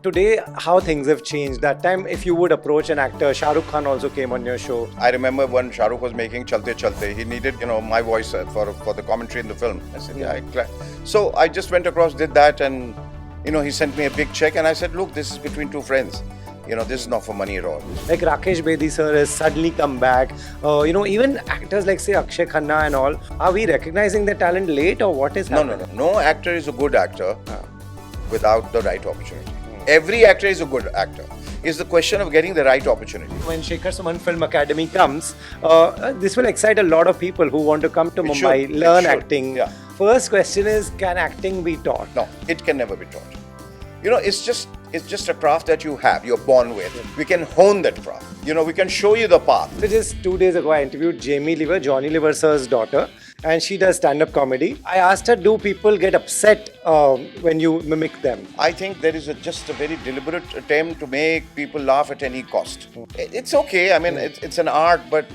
Today, how things have changed. That time, if you would approach an actor, Shah Rukh Khan also came on your show. I remember when Shah Rukh was making Chalte Chalte, he needed, my voice for the commentary in the film. I said, So I just went across, did that, and, he sent me a big check, and I said, look, this is between two friends. This is not for money at all. Like Rakesh Bedi sir has suddenly come back. Even actors like say Akshay Khanna and all. Are we recognizing their talent late or what is happening? No actor is a good actor without the right opportunity. Every actor is a good actor. It's the question of getting the right opportunity. When Shekhar Suman Film Academy comes, this will excite a lot of people who want to come to Mumbai, learn acting. Yeah. First question is, can acting be taught? No, it can never be taught. It's just a craft that you have, you're born with. We can hone that craft. We can show you the path. So just 2 days ago, I interviewed Jamie Lever, Johnny Lever sir's daughter, and she does stand-up comedy. I asked her, do people get upset when you mimic them? I think there is just a very deliberate attempt to make people laugh at any cost. It's okay. I mean, it's an art, but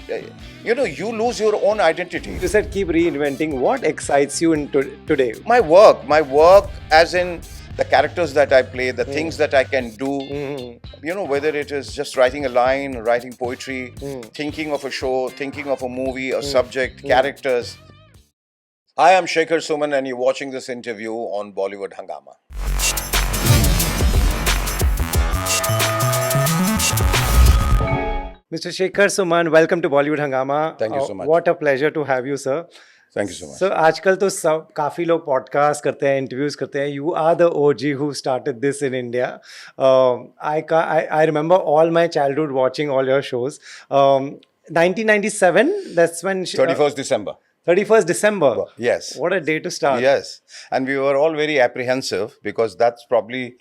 you lose your own identity. You said keep reinventing. What excites you in today? My work as in the characters that I play, the things that I can do, whether it is just writing a line, writing poetry, thinking of a show, thinking of a movie, a subject, characters. I am Shekhar Suman and you're watching this interview on Bollywood Hungama. Mr. Shekhar Suman, welcome to Bollywood Hangama. Thank you so much. What a pleasure to have you, sir. Thank you so much. So, आजकल तो सब काफी लोग podcast करते हैं, interviews करते हैं. You are the OG who started this in India. I remember all my childhood watching all your shows. 1997, that's when 31st December. 31st December. Yes. What a day to start. Yes. And we were all very apprehensive because that's probably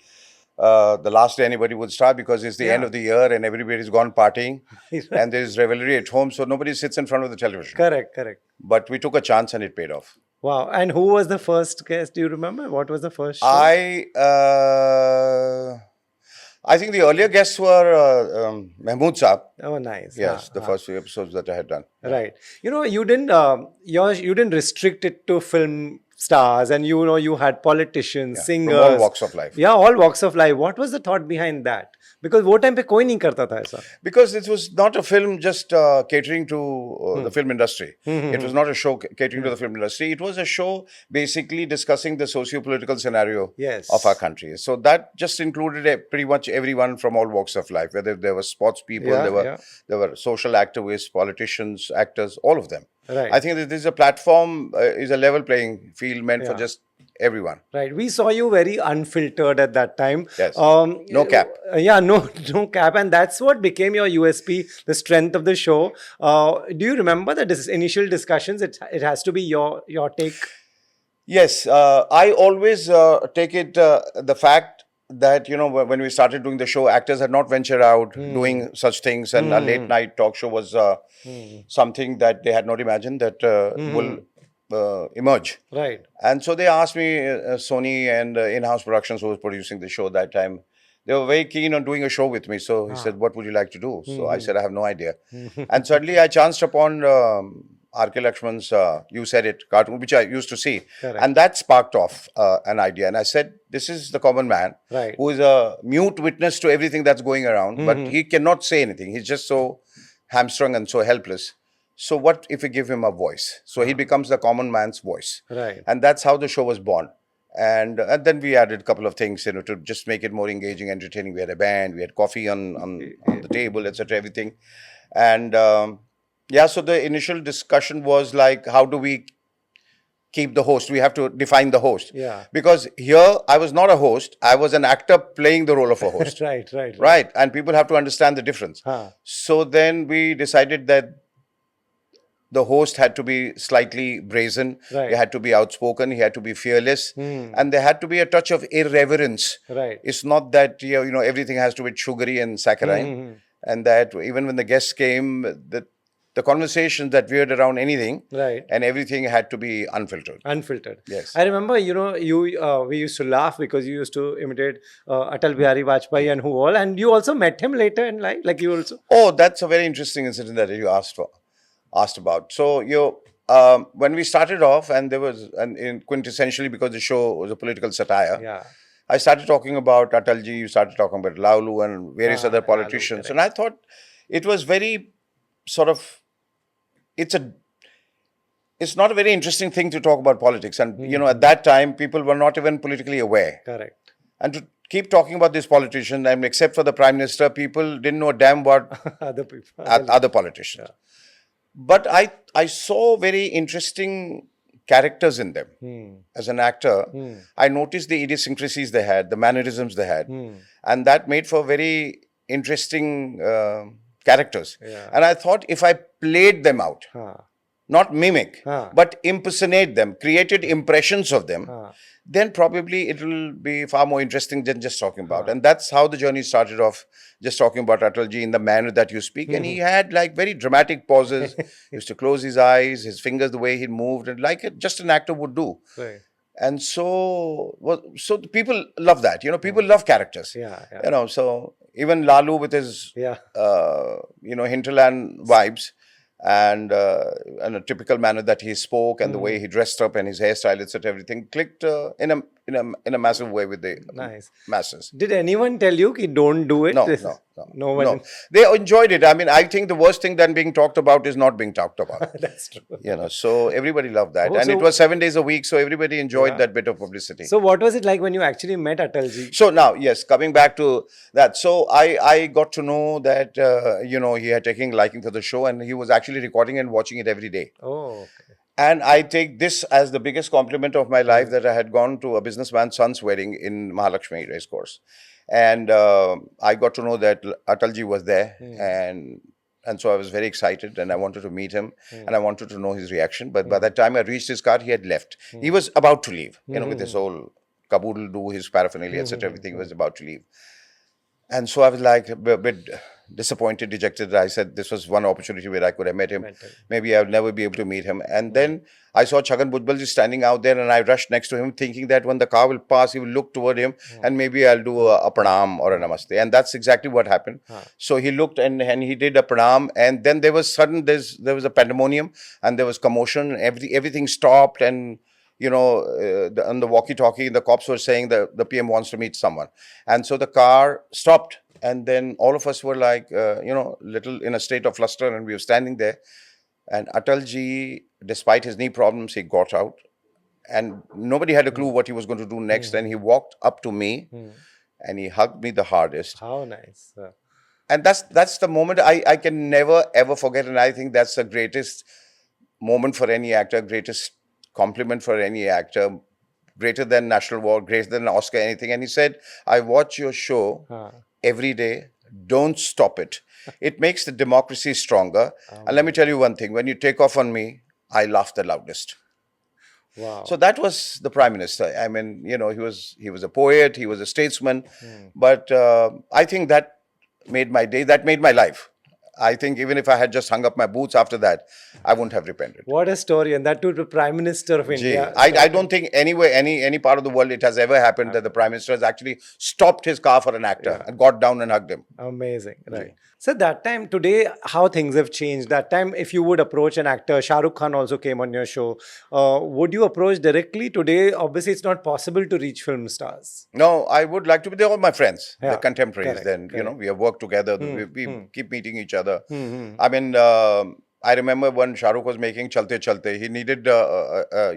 the last day anybody would start because it's the end of the year and everybody's gone partying and there's revelry at home, so nobody sits in front of the television. Correct. But we took a chance and it paid off. Wow. And who was the first guest? Do you remember? What was the first show? I think the earlier guests were Mahmood Saab. Oh, nice. Yes, the first few episodes that I had done. Right. You didn't restrict it to film stars, and you had politicians, singers, from all walks of life. Yeah, all walks of life. What was the thought behind that? Because वो time पे कोई नहीं करता था ऐसा. Because it was not a film just catering to the film industry. It was not a show catering to the film industry. It was a show basically discussing the socio-political scenario of our country. So that just included pretty much everyone from all walks of life. Whether there were sports people, there were social activists, politicians, actors, all of them. Right. I think that this is a platform, is a level playing field meant for just everyone. Right. We saw you very unfiltered at that time. Yes. No cap. No cap. And that's what became your USP, the strength of the show. Do you remember the initial discussions? It has to be your take. Yes. I always take it, the fact that, when we started doing the show, actors had not ventured out doing such things. And a late night talk show was something that they had not imagined that will emerge. Right. And so they asked me, Sony and in-house productions who was producing the show that time, they were very keen on doing a show with me. So he said, what would you like to do? So I said, I have no idea. And suddenly I chanced upon R.K. Lakshman's You Said It cartoon, which I used to see. Correct. And that sparked off an idea. And I said, this is the common man who is a mute witness to everything that's going around, but he cannot say anything. He's just so hamstrung and so helpless. So what if we give him a voice? So he becomes the common man's voice. Right. And that's how the show was born. And then we added a couple of things, to just make it more engaging, entertaining. We had a band, we had coffee on the table, etc., everything. And so the initial discussion was like, how do we keep the host? We have to define the host. Yeah. Because here, I was not a host. I was an actor playing the role of a host. Right. And people have to understand the difference. So then we decided that the host had to be slightly brazen. Right. He had to be outspoken. He had to be fearless. And there had to be a touch of irreverence. Right. It's not that, everything has to be sugary and saccharine. And that even when the guests came, the conversations that veered around anything, and everything had to be unfiltered. Yes. I remember, we used to laugh because you used to imitate Atal Bihari Vajpayee and who all, and you also met him later in life, like you also. Oh, that's a very interesting incident that you asked about. So when we started off, and there was, quintessentially because the show was a political satire, I started talking about Atalji, you started talking about Laulu and various other politicians. And I thought it was very sort of, it's not a very interesting thing to talk about politics. And, you know, at that time, people were not even politically aware. Correct. And to keep talking about this politician, and except for the Prime Minister, people didn't know a damn what other politicians. Yeah. But I saw very interesting characters in them. As an actor, I noticed the idiosyncrasies they had, the mannerisms they had. And that made for very interesting characters. Yeah. And I thought if I played them out, not mimic, but impersonate them, created impressions of them, then probably it will be far more interesting than just talking about. And that's how the journey started off, just talking about Atalji in the manner that you speak. And he had like very dramatic pauses. He used to close his eyes, his fingers, the way he moved, and like just an actor would do. Right. And so people love that. You know, people love characters. Yeah. You know, so even Lalu with his, you know, hinterland vibes. And in a typical manner that he spoke and the way he dressed up and his hairstyle, etc., everything clicked in a massive way with the masses. Did anyone tell you ki don't do it? No one. They enjoyed it. I mean, I think the worst thing than being talked about is not being talked about. That's true. You know, so everybody loved that, and it was 7 days a week, so everybody enjoyed that bit of publicity. So, what was it like when you actually met Atalji? So now, yes, coming back to that, so I got to know that you know, he had taken liking for the show, and he was actually recording and watching it every day. Oh, okay. And I take this as the biggest compliment of my life, that I had gone to a businessman's son's wedding in Mahalakshmi Racecourse. And I got to know that Atalji was there. And so I was very excited, and I wanted to meet him, and I wanted to know his reaction. But by the time I reached his car, he had left. He was about to leave, you know, with his whole caboodle, do his paraphernalia, etc. Everything was about to leave. And so I was like a bit disappointed, dejected. I said this was one opportunity where I could have met him. Maybe I would never be able to meet him. And then I saw Chhagan Bhujbal standing out there, and I rushed next to him thinking that when the car will pass, he will look toward him and maybe I'll do a pranam or a namaste. And that's exactly what happened. So he looked and he did a pranam, and then there was there was a pandemonium and there was commotion. Everything stopped, and you know, on the walkie-talkie, the cops were saying that the PM wants to meet someone. And so the car stopped. And then all of us were like, you know, little in a state of fluster, and we were standing there. And Atalji, despite his knee problems, he got out. And nobody had a clue what he was going to do next. And he walked up to me and he hugged me the hardest. How nice. And that's the moment I can never, ever forget. And I think that's the greatest moment for any actor, greatest compliment for any actor, greater than National Award, greater than Oscar, anything. And he said, I watch your show every day. Don't stop it. It makes the democracy stronger. And let me tell you one thing. When you take off on me, I laugh the loudest. Wow. So that was the Prime Minister. I mean, you know, he was a poet, he was a statesman. But I think that made my day, that made my life. I think even if I had just hung up my boots after that, I wouldn't have repented. What a story. And that too, the Prime Minister of India. I don't think anywhere, any part of the world it has ever happened that the Prime Minister has actually stopped his car for an actor and got down and hugged him. Amazing. Right. So that time, today, how things have changed. That time, if you would approach an actor, Shah Rukh Khan also came on your show. Would you approach directly? Today, obviously, it's not possible to reach film stars. No, I would like to be. They're all my friends. They're contemporaries. Then, you know, we have worked together. We keep meeting each other. I mean, I remember when Shah Rukh was making Chalte Chalte, he needed,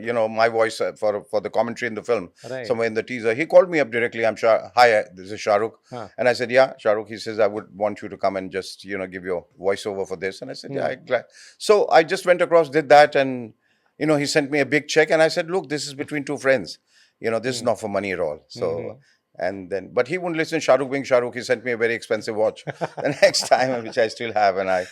you know, my voice for the commentary in the film, somewhere in the teaser. He called me up directly. I'm Shah. Hi, this is Shah Rukh. And I said, yeah, Shah Rukh. He says, I would want you to come and just, you know, give your voiceover for this. And I said, yeah, I'm glad. So I just went across, did that. And, you know, he sent me a big check. And I said, look, this is between two friends. You know, this is not for money at all. So... And then, but he wouldn't listen. Shah Rukh being Shah Rukh, he sent me a very expensive watch the next time, which I still have, and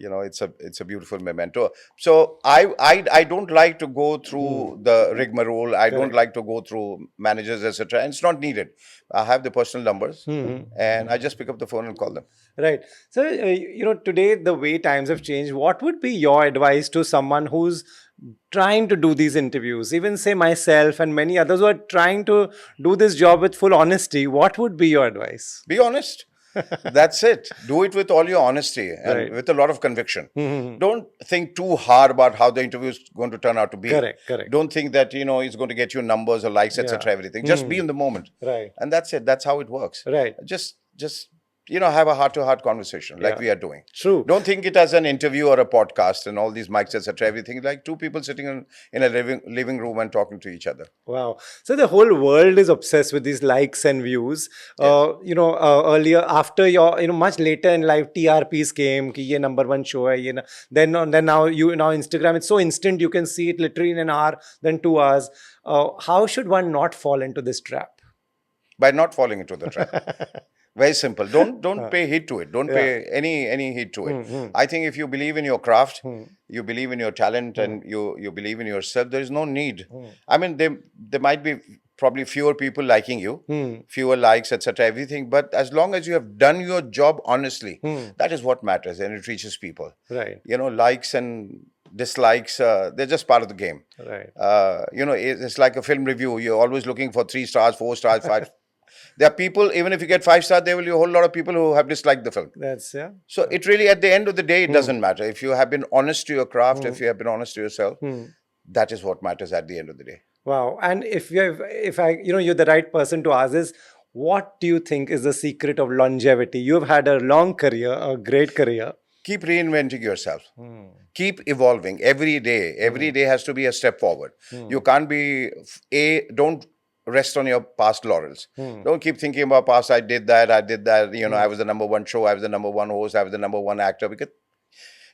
you know, it's a beautiful memento. So I don't like to go through the rigmarole. I don't like to go through managers, etc. And it's not needed. I have the personal numbers, and I just pick up the phone and call them. Right. So you know, today the way times have changed. What would be your advice to someone who's trying to do these interviews, even say myself and many others who are trying to do this job with full honesty? What would be your advice? Be honest. That's it. Do it with all your honesty and with a lot of conviction. Don't think too hard about how the interview is going to turn out to be. Correct. Don't think that, it's going to get you numbers or likes, etc., everything. Just be in the moment. Right. And that's it. That's how it works. Right. Just have a heart-to-heart conversation like we are doing. True. Don't think it as an interview or a podcast and all these mics, etc., everything. Like two people sitting in a living room and talking to each other. Wow. So the whole world is obsessed with these likes and views. Earlier, after your, much later in life, TRPs came, ki ye #1 show hai, then now Instagram, it's so instant, you can see it literally in an hour, then 2 hours. How should one not fall into this trap? By not falling into the trap. Very simple. Don't pay heed to it. Don't pay any heed to it. I think if you believe in your craft, you believe in your talent, and you believe in yourself, there is no need. I mean, there might be probably fewer people liking you, fewer likes, etc., everything. But as long as you have done your job honestly, that is what matters, and it reaches people. Right. Likes and dislikes, they're just part of the game. Right. It's like a film review. You're always looking for 3 stars, 4 stars, 5. There are people, even if you get 5 stars, there will be a whole lot of people who have disliked the film. So it really, at the end of the day, it doesn't matter. If you have been honest to your craft, if you have been honest to yourself, that is what matters at the end of the day. Wow. And if you're the right person to ask is, what do you think is the secret of longevity? You've had a long career, a great career. Keep reinventing yourself. Keep evolving every day. Every day has to be a step forward. You can't be, don't rest on your past laurels. Don't keep thinking about past, I did that. I was the #1 show, I was the #1 host, I was the #1 actor. Because,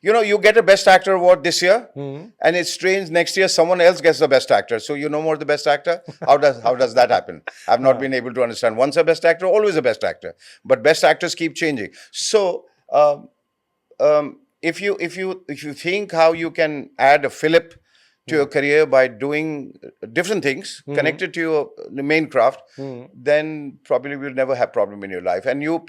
you get a Best Actor award this year, and it's strange, next year someone else gets the Best Actor. So you're no more the Best Actor? How does that happen? I've not been able to understand. Once a Best Actor, always a Best Actor. But Best Actors keep changing. So if you think how you can add a fillip to your career by doing different things connected to your main craft, then probably you'll never have problem in your life, and you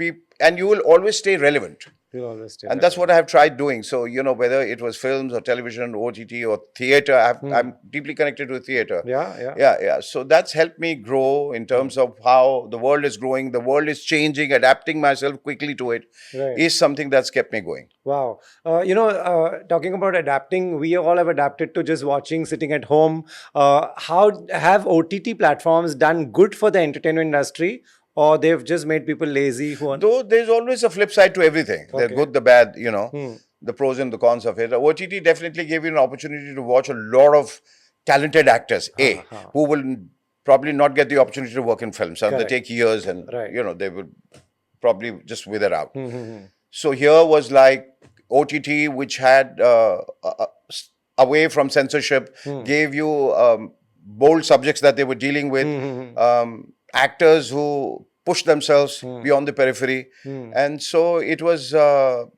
will always stay relevant. And that's what I have tried doing. So, whether it was films or television, OTT or theater, I'm deeply connected to theater. Yeah. So that's helped me grow in terms of how the world is growing, the world is changing, adapting myself quickly to it is something that's kept me going. Wow. Talking about adapting, we all have adapted to just watching, sitting at home. How have OTT platforms done good for the entertainment industry? Or they've just made people lazy? Though there's always a flip side to everything. Okay. The good, the bad, the pros and the cons of it. OTT definitely gave you an opportunity to watch a lot of talented actors, who will probably not get the opportunity to work in films. So they take years and, they would probably just wither out. So here was like OTT, which had, away from censorship, gave you bold subjects that they were dealing with, actors who pushed themselves beyond the periphery. And so it was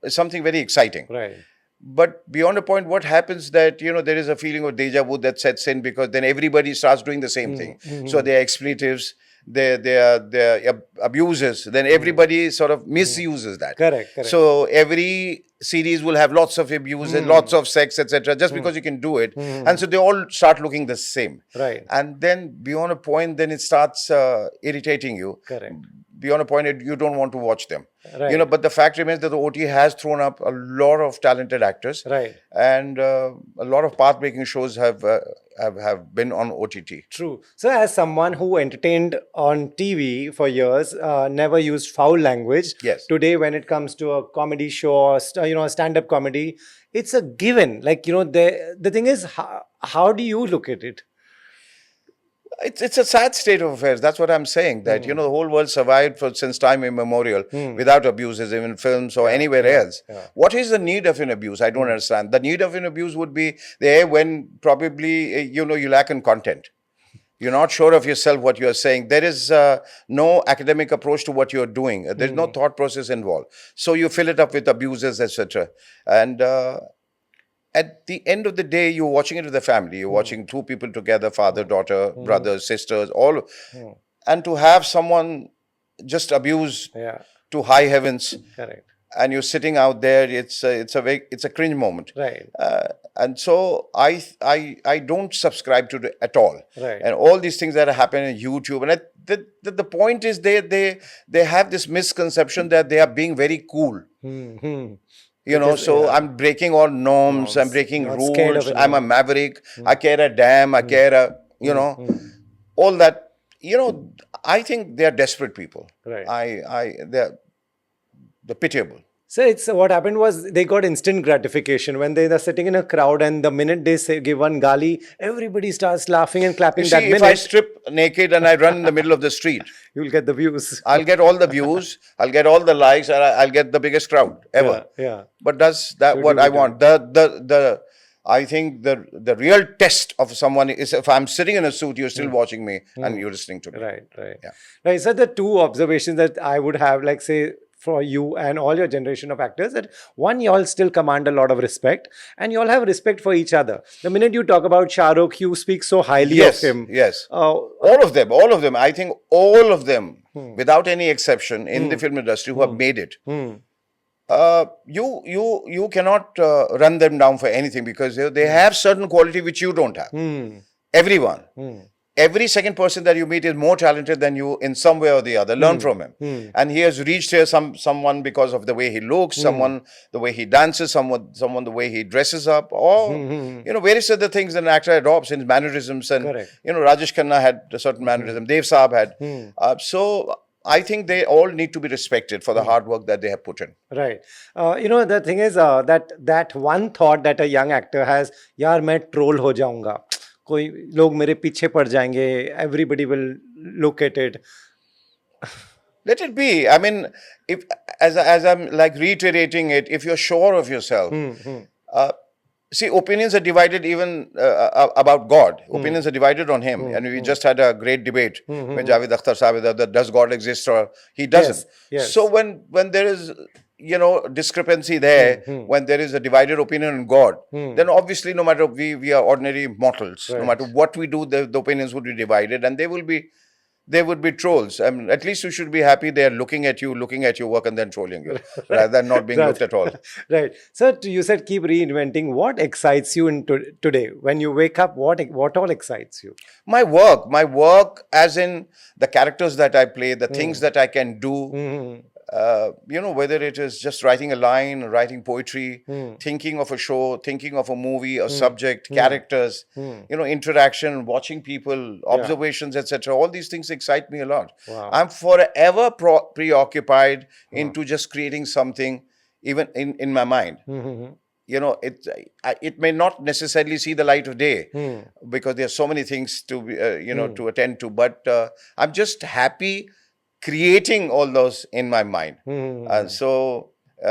something very exciting. Right. But beyond a point, what happens that, there is a feeling of deja vu that sets in, because then everybody starts doing the same thing. So there are expletives, there are abuses, then everybody sort of misuses that. Correct. So every series will have lots of abuse and lots of sex, etc., just because you can do it. And so they all start looking the same. Right. And then beyond a point, then it starts irritating you. Correct. Beyond a point, you don't want to watch them. Right. But the fact remains that the OT has thrown up a lot of talented actors. Right. And a lot of path-breaking shows have been on OTT. True. So as someone who entertained on TV for years, never used foul language. Yes. Today, when it comes to a comedy show or stand-up comedy, it's a given. Like, the thing is, how do you look at it? It's a sad state of affairs. That's what I'm saying. That the whole world survived since time immemorial without abuses, even in films or anywhere else. What is the need of an abuse? I don't understand. The need of an abuse would be there when probably you lack in content. You're not sure of yourself, what you're saying. There is no academic approach to what you're doing. There's no thought process involved. So you fill it up with abuses, etc. And at the end of the day, you're watching it with the family. You're watching two people together, father, daughter, brothers, sisters, all. And to have someone just abuse to high heavens. Correct. and you're sitting out there, it's a cringe moment. Right. And so I don't subscribe to it at all. Right. And all these things that happen on YouTube, and the point is they have this misconception that they are being very cool. Mm-hmm. You know, so I'm breaking all norms, I'm breaking Not scared of rules, it, I'm a maverick, I care a damn, I care a, you know, all that. You know, I think they are desperate people. Right. They're pitiable. So it's what happened was they got instant gratification when they are sitting in a crowd, and the minute they say give one gali, everybody starts laughing and clapping. You that see, minute, if I strip naked and I run in the middle of the street, you'll get the views. I'll get all the views, I'll get all the likes, and I'll get the biggest crowd ever. Yeah. But does that what I want? I think the real test of someone is if I'm sitting in a suit, you're still watching me and you're listening to me. Right. Yeah. Right. So the two observations that I would have, like say for you and all your generation of actors, that one, you all still command a lot of respect, and you all have respect for each other. The minute you talk about Shah Rukh, you speak so highly of him. Yes. All of them. I think all of them, without any exception, in the film industry who have made it. You cannot run them down for anything, because they have certain quality which you don't have. Everyone. Every second person that you meet is more talented than you in some way or the other. Learn from him. And he has reached here someone because of the way he looks, someone the way he dances, someone the way he dresses up, or you know, various other things that an actor adopts in his mannerisms. And you know, Rajesh Khanna had a certain mannerism, Dev Saab had. So I think they all need to be respected for the hard work that they have put in. Right. You know, the thing is that one thought that a young actor has, यार मैं troll हो जाऊंगा, कोई लोग मेरे पीछे पड़ जाएंगे, everybody will look at it. Let it be. I mean, if as I'm like reiterating it, if you're sure of yourself, see, opinions are divided even about God. Opinions are divided on Him, and we just had a great debate with Javed Akhtar Sahib that does God exist or He doesn't. Yes. So when there is, you know, discrepancy there, when there is a divided opinion on God, then obviously no matter we are ordinary mortals, no matter what we do, the opinions would be divided, and there would be trolls. I mean, at least you should be happy they are looking at your work and then trolling you, rather than not being looked at all. Right. So you said keep reinventing. What excites you in today? When you wake up, what all excites you? My work as in the characters that I play, the things that I can do. You know, whether it is just writing a line, writing poetry, thinking of a show, thinking of a movie, a subject, characters, you know, interaction, watching people, observations, etc. All these things excite me a lot. Wow. I'm forever preoccupied into just creating something, even in my mind. You know, it may not necessarily see the light of day because there are so many things to be, you know, to attend to. But I'm just happy creating all those in my mind. And so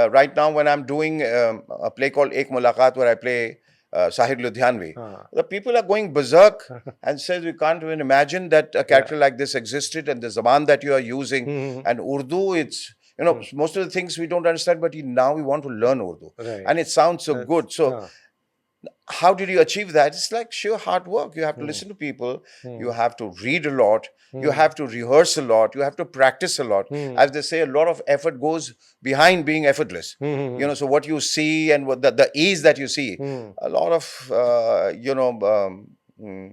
right now when I'm doing a play called Ek Mulaqat, where I play Sahir Ludhianvi, the people are going berserk and says, we can't even imagine that a character like this existed, and the Zaman that you are using, and Urdu, it's, you know, most of the things we don't understand, but now we want to learn Urdu. And it sounds so good. So how did you achieve that? It's like sheer hard work. You have to listen to people. You have to read a lot. You have to rehearse a lot. You have to practice a lot. As they say, a lot of effort goes behind being effortless. You know, so what you see and what the ease that you see, a lot of, you know,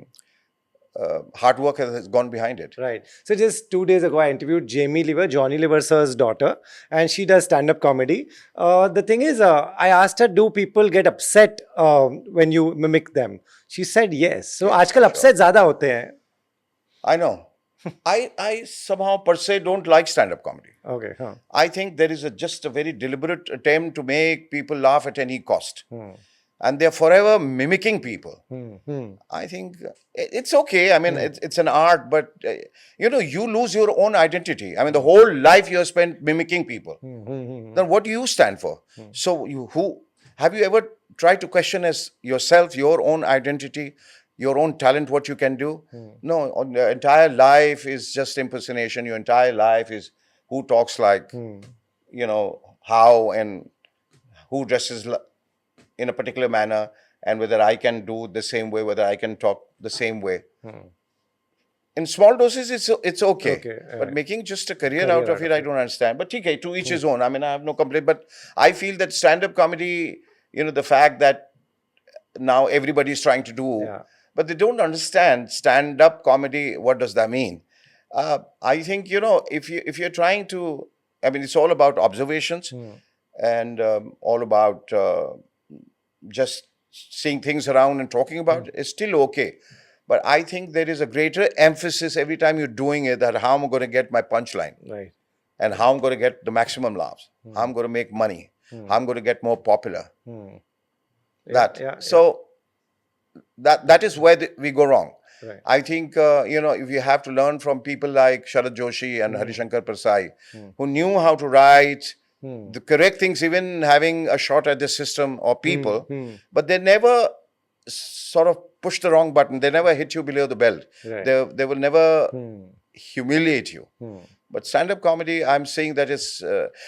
hard work has gone behind it. Right. So just 2 days ago, I interviewed Johnny Liver sir's daughter, and she does stand-up comedy. The thing is, I asked her, do people get upset when you mimic them? She said yes. So, आजकल upset ज़्यादा होते हैं. I know. I somehow per se don't like stand-up comedy. Okay. I think there is just a very deliberate attempt to make people laugh at any cost. And they're forever mimicking people. I think it's okay. I mean, it's an art, but you know, you lose your own identity. I mean, the whole life you have spent mimicking people. Then what do you stand for? So who have you ever tried to question as yourself, your own identity, your own talent, what you can do? No, your entire life is just impersonation. Your entire life is who talks like, you know, how and who dresses in a particular manner, and whether I can do the same way, whether I can talk the same way. in small doses, it's okay. Okay, But making just a career out of it, I don't understand. But okay, to each his own. I mean, I have no complaint. But I feel that stand-up comedy, the fact that now everybody is trying to do, but they don't understand stand-up comedy. What does that mean? I think, if you're trying to, I mean, it's all about observations and all about just seeing things around and talking about it. It's still okay. But I think there is a greater emphasis every time you're doing it that how I'm going to get my punchline. Right. And how I'm going to get the maximum laughs. How I'm going to make money. How I'm going to get more popular. So that is where we go wrong. Right. I think, if you have to learn from people like Sharad Joshi and Harishankar Prasai, who knew how to write the correct things, even having a shot at the system or people, but they never sort of push the wrong button. They never hit you below the belt. Right. They will never humiliate you. But stand-up comedy, I'm saying that it's,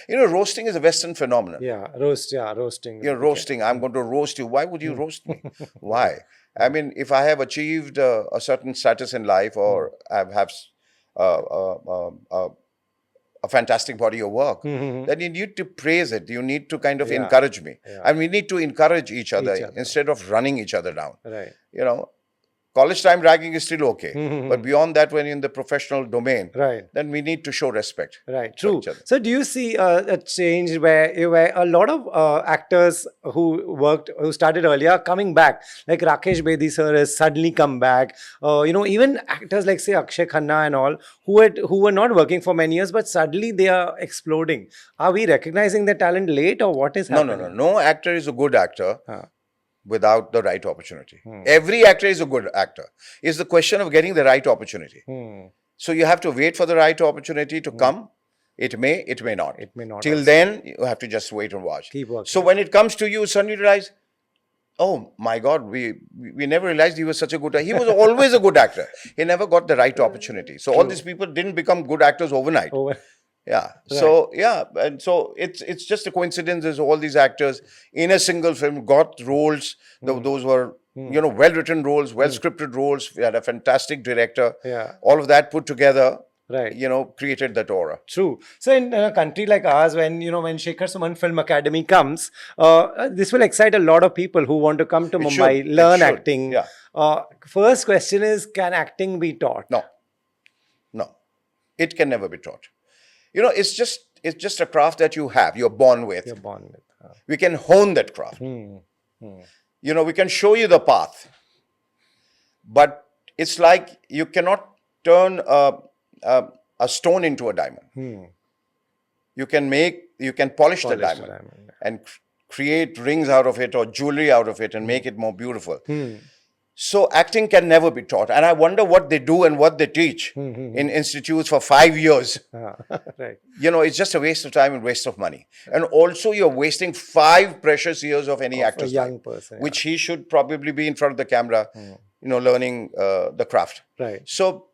roasting is a Western phenomenon. Roasting. Roasting. I'm going to roast you. Why would you roast me? Why? I mean, if I have achieved a certain status in life or I have a fantastic body of work, then you need to praise it. You need to kind of encourage me. And we need to encourage each other instead of running each other down. Right. College time ragging is still okay. But beyond that, when you're in the professional domain, then we need to show respect. Right, true. So do you see a change where a lot of actors who started earlier are coming back? Like Rakesh Bedi sir has suddenly come back. Even actors like, say, Akshay Khanna and all, who were not working for many years, but suddenly they are exploding. Are we recognizing their talent late, or what is happening? No actor is a good actor without the right opportunity. Every actor is a good actor. It's the question of getting the right opportunity. So you have to wait for the right opportunity to come. It may not. It may not. Till then, you have to just wait and watch. Keep working. So when it comes to you, suddenly realize, oh my God, we never realized he was such a good actor. He was always a good actor. He never got the right opportunity. So all these people didn't become good actors overnight. Yeah. Right. So and so it's just a coincidence. As all these actors in a single film got roles. Those were well-written roles, well-scripted roles. We had a fantastic director. Yeah. All of that put together, right, created that aura. True. So in a country like ours, when Shekhar Suman Film Academy comes, this will excite a lot of people who want to come to Mumbai, learn acting. Yeah. First question is, can acting be taught? No. It can never be taught. It's just a craft that you're born with. We can hone that craft. We can show you the path. But it's like you cannot turn a stone into a diamond. You can polish the diamond and create rings out of it or jewelry out of it and make it more beautiful. So acting can never be taught. And I wonder what they do and what they teach in institutes for 5 years. Right. It's just a waste of time and waste of money. And also you're wasting 5 precious years of any actor's young life, person, which he should probably be in front of the camera, learning the craft. Right. So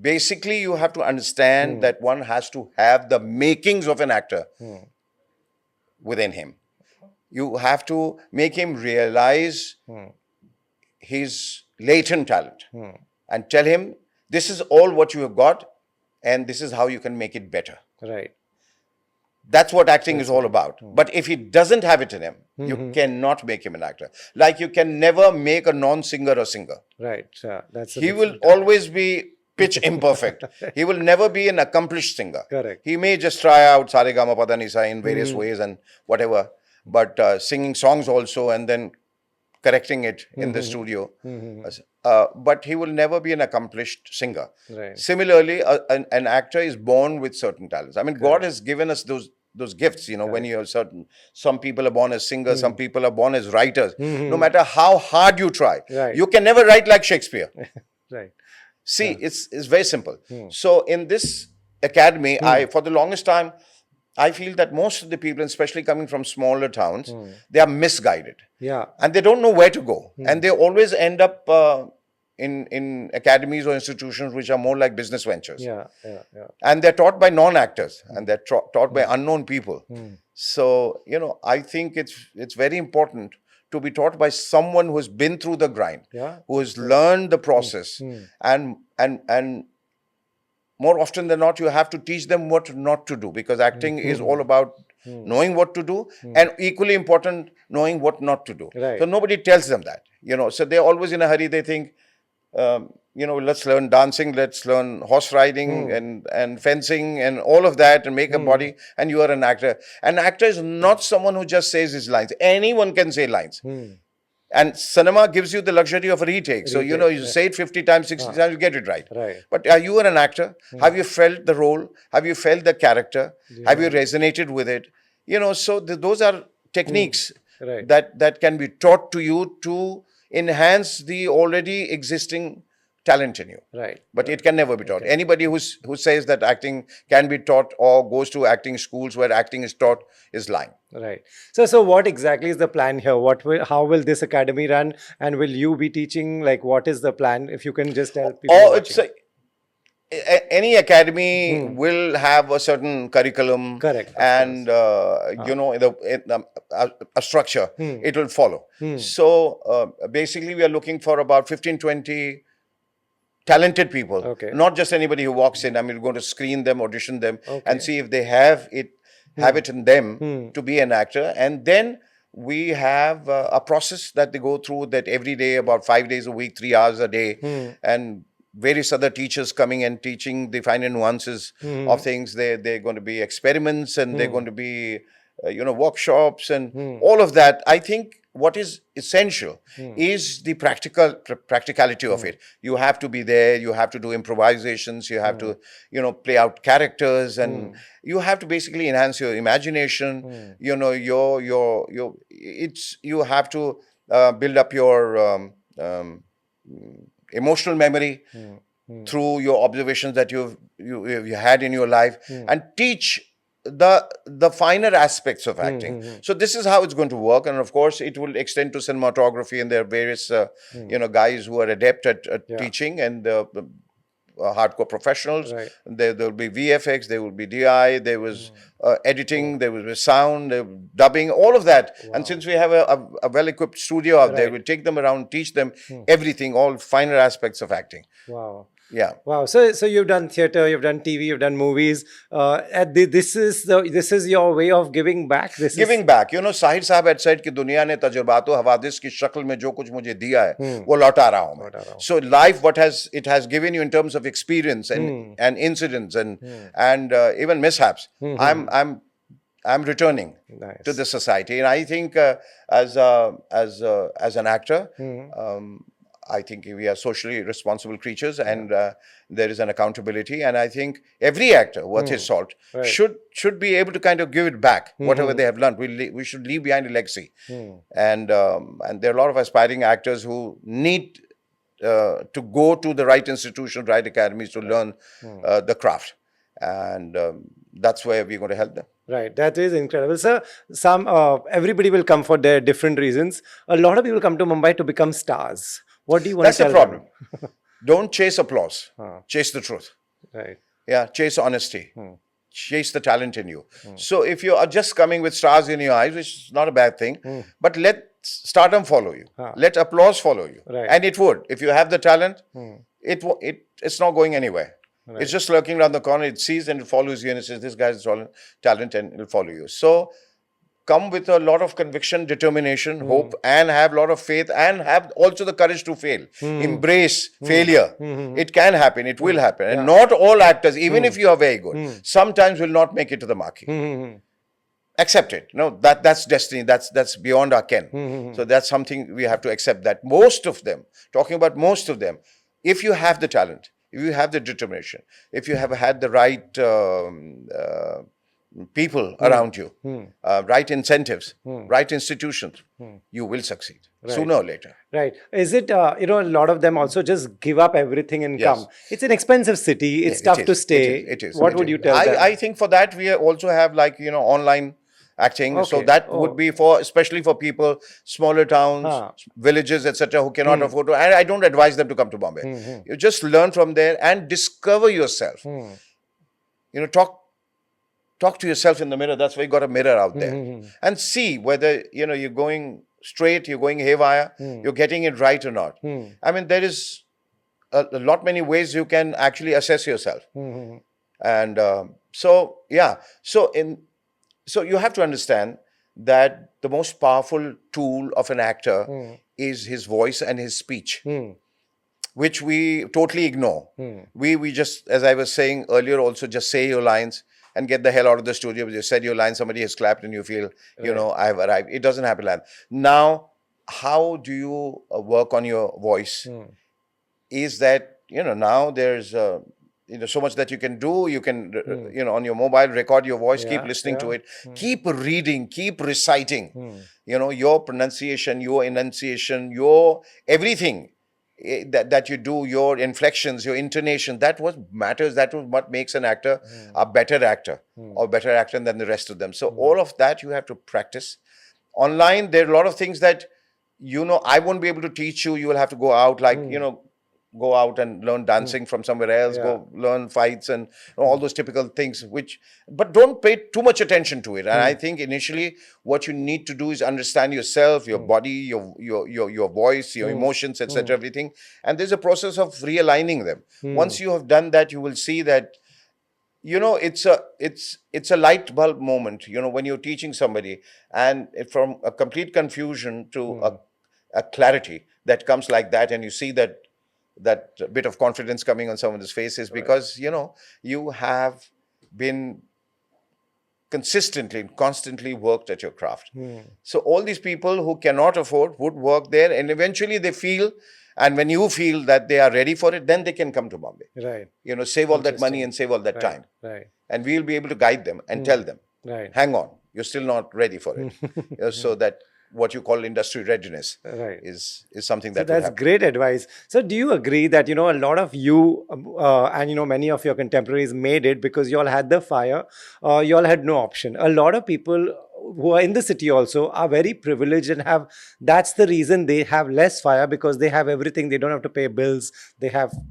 basically you have to understand that one has to have the makings of an actor within him. You have to make him realize his latent talent and tell him, this is all what you have got and this is how you can make it better. Right. That's what acting is all about. But if he doesn't have it in him, you cannot make him an actor. Like you can never make a non-singer a singer. Right. He will always be pitch imperfect. He will never be an accomplished singer. Correct. He may just try out Sa Re Ga Ma Pa Dha Ni Sa in various ways and whatever, but singing songs also and then correcting it in the studio. But he will never be an accomplished singer. Right. Similarly, an actor is born with certain talents. I mean, God has given us those gifts, when you're certain. Some people are born as singers, some people are born as writers. No matter how hard you try, you can never write like Shakespeare. Right. See, it's very simple. So in this academy, for the longest time, I feel that most of the people, especially coming from smaller towns, they are misguided. Yeah. And they don't know where to go. And they always end up in academies or institutions which are more like business ventures. Yeah. And they're taught by non-actors and they're taught by unknown people. So, I think it's very important to be taught by someone who has been through the grind, who has learned the process and more often than not, you have to teach them what not to do, because acting is all about knowing what to do, and equally important, knowing what not to do. Right. So nobody tells them that, so they're always in a hurry. They think, let's learn dancing, let's learn horse riding and fencing and all of that, and make a body, and you are an actor. An actor is not someone who just says his lines. Anyone can say lines. And cinema gives you the luxury of a retake. So, you say it 50 times, 60 times, you get it right. But you are an actor. Have you felt the role? Have you felt the character? Have you resonated with it? So those are techniques that can be taught to you to enhance the already existing talent in you. Right. But it can never be taught. Anybody who says that acting can be taught or goes to acting schools where acting is taught is lying. Right. So what exactly is the plan here? How will this academy run? And will you be teaching? Like, what is the plan? If you can just tell people. Any academy will have a certain curriculum. Correct. And, a structure. It will follow. So, basically, we are looking for about 15, 20 talented people. Not just anybody who walks in. I mean, we're going to screen them, audition them, and see if they have it in them to be an actor. And then we have a process that they go through, that every day, about 5 days a week, 3 hours a day, and various other teachers coming and teaching the finer nuances of things. They're going to be experiments, and they're going to be workshops and all of that. I think what is essential is the practicality of it. You have to be there. You have to do improvisations. You have to, play out characters, and you have to basically enhance your imagination. You have to build up your emotional memory through your observations that you had in your life, and teach the finer aspects of acting. So this is how it's going to work. And of course it will extend to cinematography, and there are various guys who are adept at teaching, and hardcore professionals. There will be VFX, there will be DI, there was editing, there was sound, dubbing, all of that. And since we have a well-equipped studio out there, we'll take them around, teach them everything, all finer aspects of acting. Wow. Yeah. Wow. So you've done theater, you've done TV, you've done movies. This is your way of giving back. Giving back. Sahir Sahab had said कि दुनिया ने तजुर्बातो हवादिस की शक्ल में जो कुछ मुझे दिया है वो लौटा रहा हूँ मैं. So life, it has given you in terms of experience and incidents and even mishaps. I'm returning to the society, and I think as an actor. I think we are socially responsible creatures, and there is an accountability. And I think every actor worth his salt should be able to kind of give it back, whatever they have learned. We should leave behind a legacy. And there are a lot of aspiring actors who need to go to the right institutions, right academies to learn the craft. And that's where we're going to help them. Right, that is incredible, sir. Everybody will come for their different reasons. A lot of people come to Mumbai to become stars. What do you want to tell them? That's the problem. Don't chase applause. Chase the truth. Right. Yeah, chase honesty. Chase the talent in you. So if you are just coming with stars in your eyes, which is not a bad thing, but let stardom follow you. Let applause follow you. Right. And it would. If you have the talent, it's not going anywhere. Right. It's just lurking around the corner. It sees and it follows you, and it says, this guy's talent, and it'll follow you. So come with a lot of conviction, determination, hope, and have a lot of faith, and have also the courage to fail. Embrace failure. It can happen. It will happen. And not all actors, even if you are very good, sometimes will not make it to the marquee. Accept it. No, that's destiny. That's beyond our ken. So that's something we have to accept, that most of them, talking about most of them, if you have the talent, if you have the determination, if you have had the right people around you, right incentives, right institutions, you will succeed sooner or later. Right. Is it, a lot of them also just give up everything and come? It's an expensive city. It's tough to stay. It is. What would you tell them? I think for that, we also have online acting. Okay. So that would be especially for people, smaller towns, villages, etc., who cannot afford to. And I don't advise them to come to Bombay. You just learn from there and discover yourself. Talk to yourself in the mirror. That's why you got a mirror out there. And see whether, you're going straight, you're going haywire, you're getting it right or not. I mean, there is a lot many ways you can actually assess yourself. And so you have to understand that the most powerful tool of an actor is his voice and his speech, which we totally ignore. We just, as I was saying earlier, also just say your lines and get the hell out of the studio. You said your line, somebody has clapped, and you feel, you know, I have arrived. It doesn't happen like that. Now, how do you work on your voice? Is that, you know, now there's you know, so much that you can do. You can, you know, on your mobile, record your voice, keep listening to it, keep reading, keep reciting. You know, your pronunciation, your enunciation, your everything that you do, your inflections, your intonation, that what matters. That was what makes an actor a better actor or better actor than the rest of them. So all of that you have to practice. Online, there are a lot of things that, you know, I won't be able to teach you. You will have to go out, like, you know, go out and learn dancing from somewhere else, go learn fights and all those typical things, but don't pay too much attention to it. And I think initially what you need to do is understand yourself, your body, your voice, your emotions, etc., everything. And there's a process of realigning them. Once you have done that, you will see that, you know, it's a light bulb moment, you know, when you're teaching somebody, and from a complete confusion to a clarity that comes like that, and you see that bit of confidence coming on someone's faces, because, you know, you have been consistently and constantly worked at your craft. So all these people who cannot afford would work there, and eventually they feel, and when you feel that they are ready for it, then they can come to Bombay. Right. You know, save all that money and save all that time. Right. And we'll be able to guide them and tell them, hang on, you're still not ready for it. You know, so that what you call industry readiness is something that that's great advice. So do you agree that, you know, a lot of you and, you know, many of your contemporaries made it because you all had the fire, you all had no option? A lot of people who are in the city also are very privileged and that's the reason they have less fire, because they have everything. They don't have to pay bills. They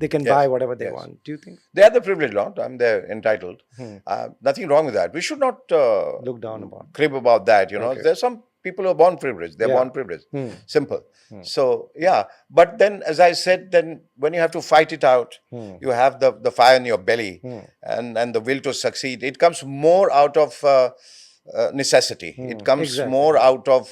can buy whatever they want. Do you think they are the privileged lot? They're entitled. Nothing wrong with that. We should not look down about, crib about that. You know, there's some people who are born privileged. They're born privileged. Simple. So, yeah. But then, as I said, then when you have to fight it out, you have the fire in your belly and the will to succeed. It comes more out of necessity. It comes more out of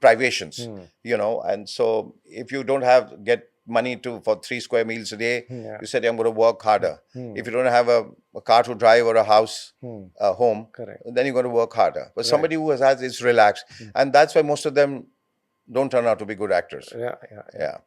privations, you know. And so if you don't get money for 3 square meals a day, you said, I'm going to work harder. If you don't have a car to drive or a house, a home, then you're going to work harder. But somebody who has is relaxed. And that's why most of them don't turn out to be good actors. Yeah.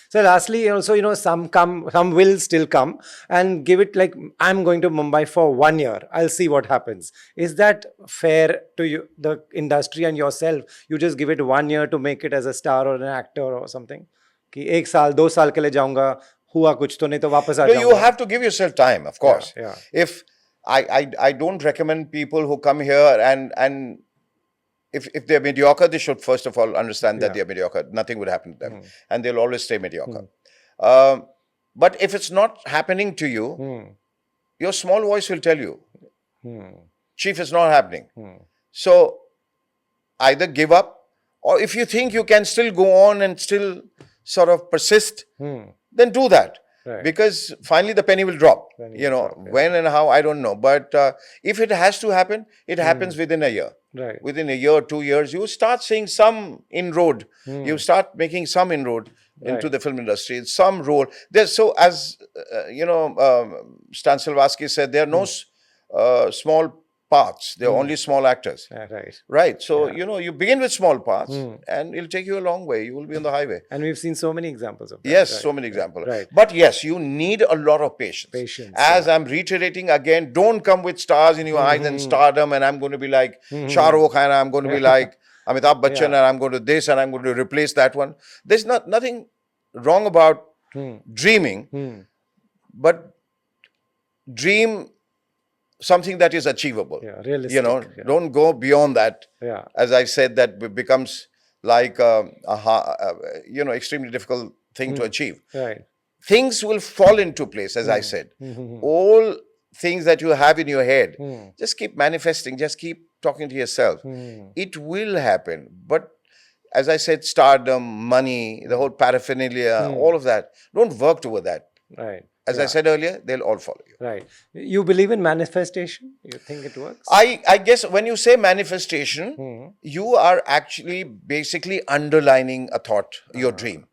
So lastly, also, you know, some will still come and give it like, I'm going to Mumbai for 1 year. I'll see what happens. Is that fair to you, the industry and yourself? You just give it 1 year to make it as a star or an actor or something? कि 1 साल 2 साल के लिए जाऊंगा, हुआ कुछ तो नहीं तो वापस आ जाऊंगा. You have to give yourself time, of course. If I don't recommend people who come here and if they're mediocre, they should first of all understand that they're mediocre. Nothing would happen to them, and they'll always stay mediocre. But if it's not happening to you, your small voice will tell you, Chief, it's not happening. So either give up, or if you think you can still go on and still sort of persist, then do that. Because finally the penny will drop. When and how, I don't know. But if it has to happen, it happens within a year. Within a year, 2 years, you start seeing some inroad. You start making some inroad into the film industry, some role. So as, Stanislavski said, there are no small parts. They're only small actors. Right. So, you begin with small parts and it'll take you a long way. You will be on the highway. And we've seen so many examples of that. Yes, so many examples. But yes, you need a lot of patience. As I'm reiterating again, don't come with stars in your eyes and stardom, and I'm going to be like Shah Rukh Khan, I'm going to be like Amitabh Bachchan, and I'm going to this, and I'm going to replace that one. There's nothing wrong about dreaming, but dream something that is achievable. Realistic. Don't go beyond that. As I said, that becomes like extremely difficult thing to achieve. Things will fall into place, as I said. All things that you have in your head, just keep manifesting, just keep talking to yourself. It will happen. But as I said, stardom, money, the whole paraphernalia, all of that, don't work toward that. Right. As I said earlier, they'll all follow you. Right. You believe in manifestation? You think it works? I guess when you say manifestation, you are actually basically underlining a thought, your dream.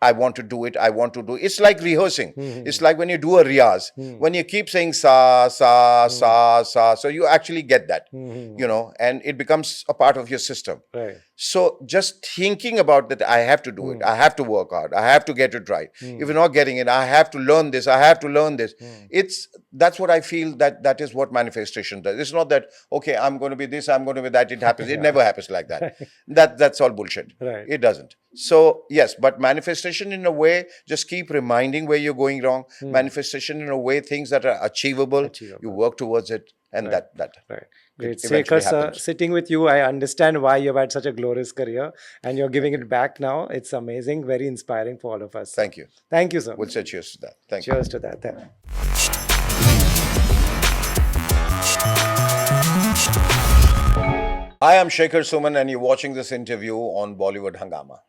I want to do it. I want to do it. It's like rehearsing. It's like when you do a riyaz. When you keep saying sa, sa, sa, sa, so you actually get that, you know, and it becomes a part of your system. Right. So just thinking about that, I have to do it. I have to work hard. I have to get it right. If you're not getting it, I have to learn this. I have to learn this. That's what I feel that is what manifestation does. It's not that, okay, I'm going to be this, I'm going to be that. It happens. It never happens like that. That's all bullshit. Right. It doesn't. So yes, but manifestation in a way, just keep reminding where you're going wrong. Manifestation in a way, things that are achievable. You work towards it, and that. Right. Great. Shekhar sir, sitting with you, I understand why you've had such a glorious career, and you're giving it back now. It's amazing, very inspiring for all of us. Thank you. Thank you, sir. We'll say cheers to that. Thank you. Cheers to that. Hi, I'm Shekhar Suman, and you're watching this interview on Bollywood Hungama.